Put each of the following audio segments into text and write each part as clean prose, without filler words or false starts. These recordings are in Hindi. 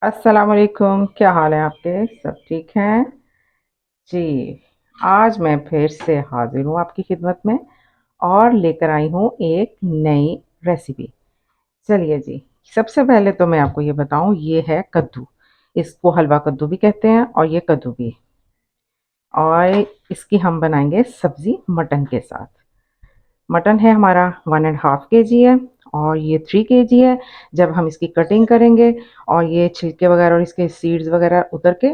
अस्सलाम वालेकुम। क्या हाल है आपके? सब ठीक हैं जी। आज मैं फिर से हाजिर हूँ आपकी खिदमत में और लेकर आई हूँ एक नई रेसिपी। चलिए जी, सबसे पहले तो मैं आपको ये बताऊँ, ये है कद्दू। इसको हलवा कद्दू भी कहते हैं और ये कद्दू भी। और इसकी हम बनाएंगे सब्जी मटन के साथ। मटन है हमारा 1.5 kg है और ये 3 kg है। जब हम इसकी कटिंग करेंगे और ये छिलके वगैरह और इसके सीड्स वगैरह उतर के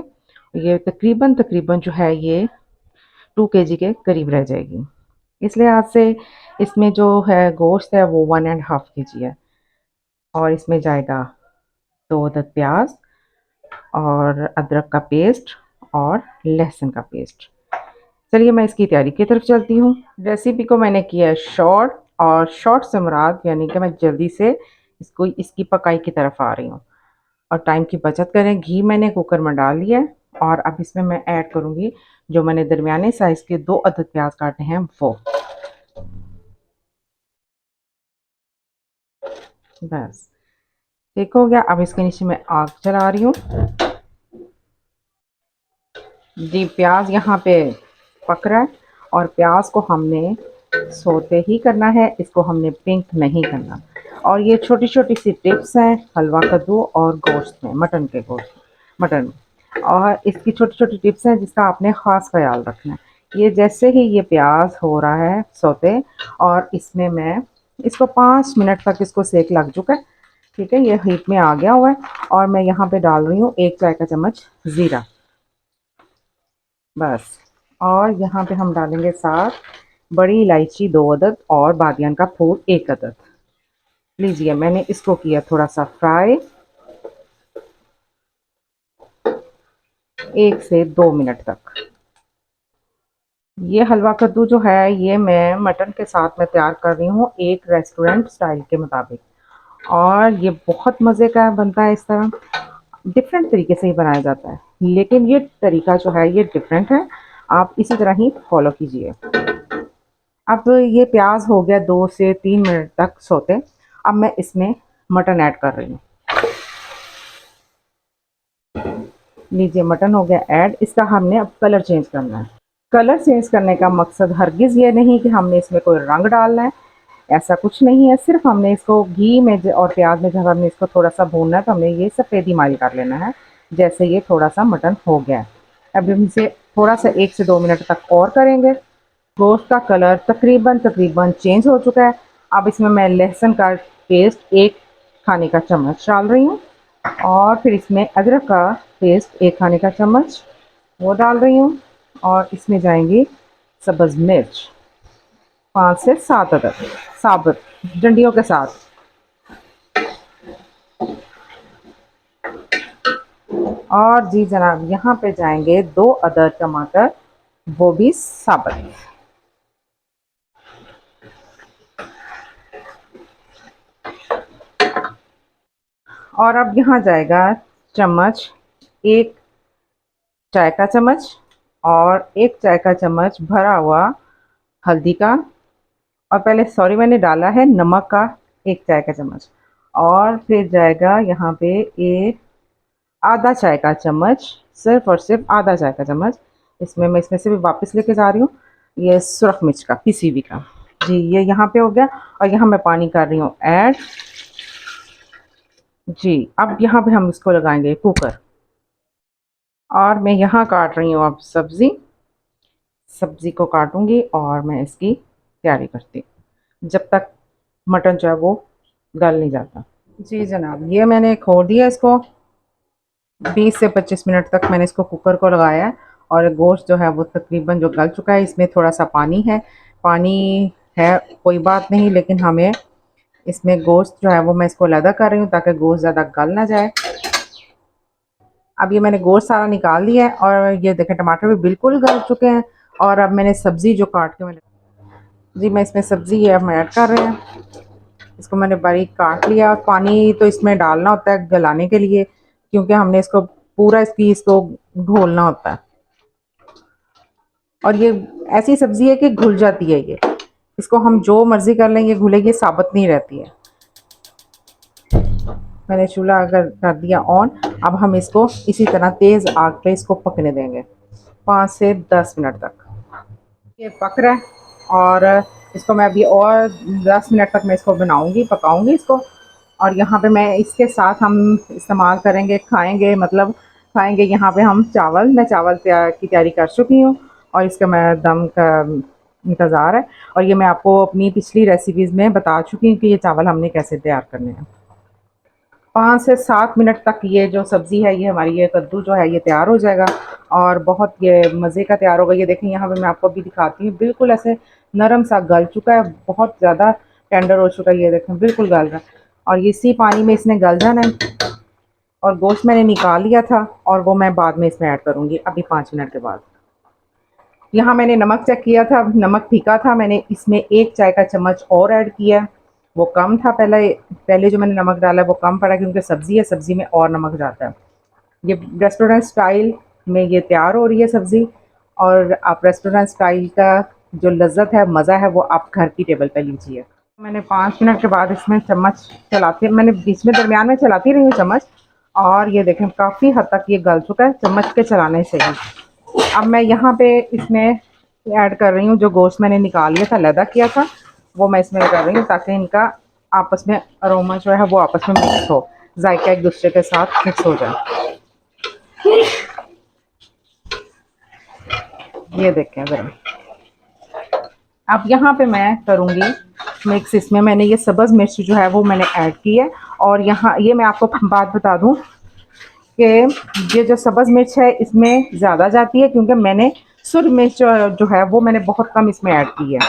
ये तकरीबन तकरीबन जो है ये 2 kg के करीब रह जाएगी। इसलिए आज से इसमें जो है गोश्त है वो 1.5 kg है। और इसमें जाएगा 2 अदद प्याज और अदरक का पेस्ट और लहसुन का पेस्ट। चलिए मैं इसकी तैयारी की तरफ चलती हूँ। रेसिपी को मैंने किया है शॉर्ट, और शॉर्ट से मुराद यानी कि मैं जल्दी से इसको इसकी पकाई की तरफ आ रही हूँ और टाइम की बचत करें। घी मैंने कुकर में डाल लिया है और अब इसमें मैं ऐड करूँगी जो मैंने दरमियाने साइज़ के 2 अदद प्याज काटे हैं वो। बस ठीक हो गया। अब इसके नीचे मैं आग जला रही हूँ जी। प्याज यहाँ पे पक रहा है और प्याज को हमने सोते ही करना है, इसको हमने पिंक नहीं करना। और ये छोटी छोटी सी टिप्स हैं हलवा कद्दू और गोश्त में, मटन के गोश्त मटन में। और इसकी छोटी छोटी टिप्स हैं जिसका आपने ख़ास ख्याल रखना है। ये जैसे ही ये प्याज हो रहा है सोते, और इसमें मैं इसको 5 मिनट तक इसको सेक लग चुका है। ठीक है, ये हीट में आ गया हुआ है और मैं यहाँ पे डाल रही हूँ 1 चाय का चम्मच ज़ीरा। बस। और यहाँ पे हम डालेंगे साथ बड़ी इलायची 2 अदद और बादियान का फूल 1 अदद। लीजिए मैंने इसको किया थोड़ा सा फ्राई 1 से 2 मिनट तक। ये हलवा कद्दू जो है ये मैं मटन के साथ में तैयार कर रही हूँ एक रेस्टोरेंट स्टाइल के मुताबिक। और ये बहुत मज़े का बनता है। इस तरह डिफरेंट तरीके से ही बनाया जाता है, लेकिन ये तरीका जो है ये डिफरेंट है। आप इसी तरह ही फॉलो कीजिए। अब ये प्याज हो गया 2 से 3 मिनट तक सोते। अब मैं इसमें मटन ऐड कर रही हूँ। लीजिए मटन हो गया ऐड। इसका हमने अब कलर चेंज करना है। कलर चेंज करने का मकसद हरगिज़ ये नहीं कि हमने इसमें कोई रंग डालना है, ऐसा कुछ नहीं है। सिर्फ हमने इसको घी में और प्याज में जब हमने इसको थोड़ा सा भूनना है तो हमने ये सफ़ेदी मारी कर लेना है। जैसे ये थोड़ा सा मटन हो गया है, अब हम इसे थोड़ा सा 1 से 2 मिनट तक और करेंगे। गोश्त का कलर तकरीबन तकरीबन चेंज हो चुका है। अब इसमें मैं लहसुन का पेस्ट 1 खाने का चम्मच डाल रही हूँ और फिर इसमें अदरक का पेस्ट 1 खाने का चम्मच वो डाल रही हूँ। और इसमें जाएंगी सब्ज़ मिर्च 5 से 7 अदद साबुत डंडियों के साथ। और जी जनाब यहाँ पे जाएंगे 2 अदद टमाटर, वो भी साबुत। और अब यहाँ जाएगा चम्मच, 1 चाय का चम्मच और 1 चाय का चम्मच भरा हुआ हल्दी का। और पहले सॉरी मैंने डाला है नमक का 1 चाय का चम्मच। और फिर जाएगा यहाँ पे एक आधा 1 चाय का चम्मच, सिर्फ और सिर्फ आधा 1 चाय का चम्मच। इसमें मैं इसमें से भी वापस लेके जा रही हूँ ये सुरख मिर्च का पिसी हुई का। जी ये यहाँ पे हो गया। और यहाँ मैं पानी कर रही हूँ ऐड। जी अब यहाँ पे हम इसको लगाएंगे कुकर। और मैं यहाँ काट रही हूँ अब सब्ज़ी। सब्ज़ी को काटूंगी और मैं इसकी तैयारी करती हूँ जब तक मटन जो है वो गल नहीं जाता। जी जनाब ये मैंने खोल दिया इसको। 20 से 25 मिनट तक मैंने इसको कुकर को लगाया है और गोश्त जो है वो तकरीबन जो गल चुका है। इसमें थोड़ा सा पानी है, पानी है कोई बात नहीं, लेकिन हमें इसमें गोश्त जो है वो मैं इसको लदा कर रही हूँ ताकि गोश्त ज़्यादा गल ना जाए। अब ये मैंने गोश्त सारा निकाल लिया है और ये देखें टमाटर भी बिल्कुल गल चुके हैं। और अब मैंने सब्ज़ी जो काट के मैंने जी मैं इसमें सब्ज़ी ये अब मैं ऐड कर रहे हैं। इसको मैंने बारीक काट लिया और पानी तो इसमें डालना होता है गलाने के लिए, क्योंकि हमने इसको पूरा इसको घोलना होता है। और ये ऐसी सब्ज़ी है कि घुल जाती है ये, इसको हम जो मर्ज़ी कर लें ये घुलेगी, साबुत नहीं रहती है। मैंने चूल्हा अगर कर दिया ऑन। अब हम इसको इसी तरह तेज़ आग पे इसको पकने देंगे 5 से 10 मिनट तक। ये पक रहा है और इसको मैं अभी और 10 मिनट तक मैं इसको बनाऊंगी, पकाऊंगी इसको। और यहाँ पे मैं इसके साथ हम इस्तेमाल करेंगे, खाएंगे, मतलब खाएंगे यहाँ पे हम चावल। मैं चावल की तैयारी कर चुकी हूँ और इसका मैं दम का इंतज़ार है। और ये मैं आपको अपनी पिछली रेसिपीज़ में बता चुकी हूँ कि ये चावल हमने कैसे तैयार करने हैं। 5 से 7 मिनट तक ये जो सब्ज़ी है, ये हमारी ये कद्दू जो है ये तैयार हो जाएगा और बहुत ये मज़े का तैयार होगा। ये देखें यहाँ पे मैं आपको अभी दिखाती हूँ, बिल्कुल ऐसे नरम सा गल चुका है, बहुत ज़्यादा टेंडर हो चुका है। ये देखें बिल्कुल गल रहा है और ये इसी पानी में इसने गल जाना है। और गोश्त मैंने निकाल लिया था और वो मैं बाद में इसमें ऐड करूँगी अभी 5 मिनट के बाद। यहाँ मैंने नमक चेक किया था, नमक फीका था। मैंने इसमें 1 चाय का चम्मच और ऐड किया। वो कम था, पहले पहले जो मैंने नमक डाला वो कम पड़ा क्योंकि सब्ज़ी है, सब्ज़ी में और नमक जाता है। ये रेस्टोरेंट स्टाइल में ये तैयार हो रही है सब्ज़ी। और आप रेस्टोरेंट स्टाइल का जो लज्जत है, मज़ा है, वो आप घर की टेबल पे लीजिए। मैंने 5 मिनट के बाद इसमें चम्मच चलाती, मैंने बीच में दरमियान में चलाती रही हूँ चम्मच। और ये देखें काफ़ी हद तक ये गल चुका है चम्मच के चलाने से ही। अब मैं यहाँ पे इसमें ऐड कर रही हूँ जो गोश्त मैंने निकाल लिया था, लैदा किया था, वो मैं इसमें कर रही हूँ ताकि इनका आपस में अरोमा जो है वो आपस में मिक्स हो, जायका एक दूसरे के साथ मिक्स हो जाए। ये देखें ज़रा। अब यहाँ पे मैं करूँगी मिक्स। इसमें मैंने ये सब्ज़ मिर्च जो है वो मैंने ऐड की है। और यहाँ ये मैं आपको बात बता दूँ कि ये जो सब्ज़ मिर्च है इसमें ज़्यादा जाती है क्योंकि मैंने सुर मिर्च जो है वो मैंने बहुत कम इसमें ऐड की है।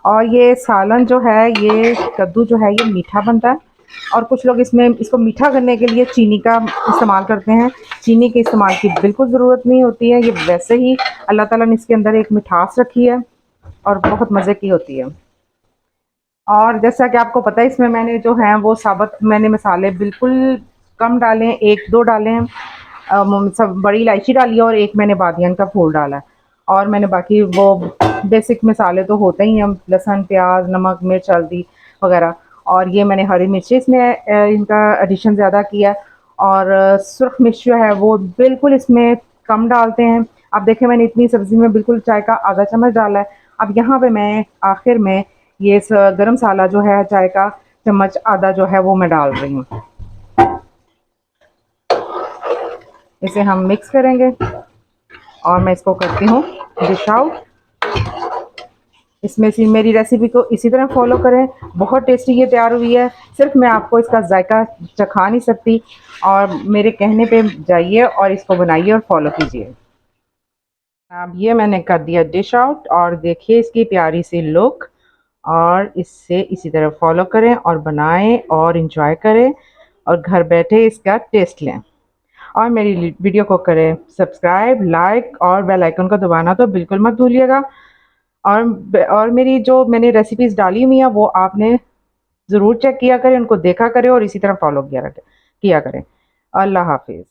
और ये सालन जो है, ये कद्दू जो है, ये मीठा बनता है। और कुछ लोग इसमें इसको मीठा करने के लिए चीनी का इस्तेमाल करते हैं। चीनी के इस्तेमाल की बिल्कुल ज़रूरत नहीं होती है। ये वैसे ही अल्लाह ताला ने इसके अंदर एक मिठास रखी है और बहुत मज़े की होती है। और जैसा कि आपको पता है इसमें मैंने जो है वो साबुत मैंने मसाले बिल्कुल कम डाले हैं, 1-2 डाले हैं। सब बड़ी इलायची डाली है और एक मैंने बादियान का फूल डाला है। और मैंने बाकी वो बेसिक मसाले तो होते ही हैं, लहसुन, प्याज, नमक, मिर्च, हल्दी वगैरह। और ये मैंने हरी मिर्ची इसमें इनका एडिशन ज़्यादा किया है। और सुर्ख मिर्च जो है वो बिल्कुल इसमें कम डालते हैं। अब देखें मैंने इतनी सब्ज़ी में बिल्कुल चाय का आधा चम्मच डाला है। अब यहाँ पे मैं आखिर में ये गरम मसाला जो है चाय का चम्मच आधा जो है वो मैं डाल रही हूँ। इसे हम मिक्स करेंगे और मैं इसको करती हूँ डिश आउट। इसमें से मेरी रेसिपी को इसी तरह फॉलो करें, बहुत टेस्टी ये तैयार हुई है। सिर्फ मैं आपको इसका जायका चखा नहीं सकती और मेरे कहने पे जाइए और इसको बनाइए और फॉलो कीजिए। अब ये मैंने कर दिया डिश आउट और देखिए इसकी प्यारी सी लुक। और इससे इसी तरह फॉलो करें और बनाएं और इंजॉय करें और घर बैठे इसका टेस्ट लें। और मेरी वीडियो को करें सब्सक्राइब, लाइक और बेल आइकन को दबाना तो बिल्कुल मत भूलिएगा। और मेरी जो मैंने रेसिपीज़ डाली हुई हैं वो आपने ज़रूर चेक किया करें, उनको देखा करें और इसी तरह फॉलो किया करें। अल्लाह हाफिज़।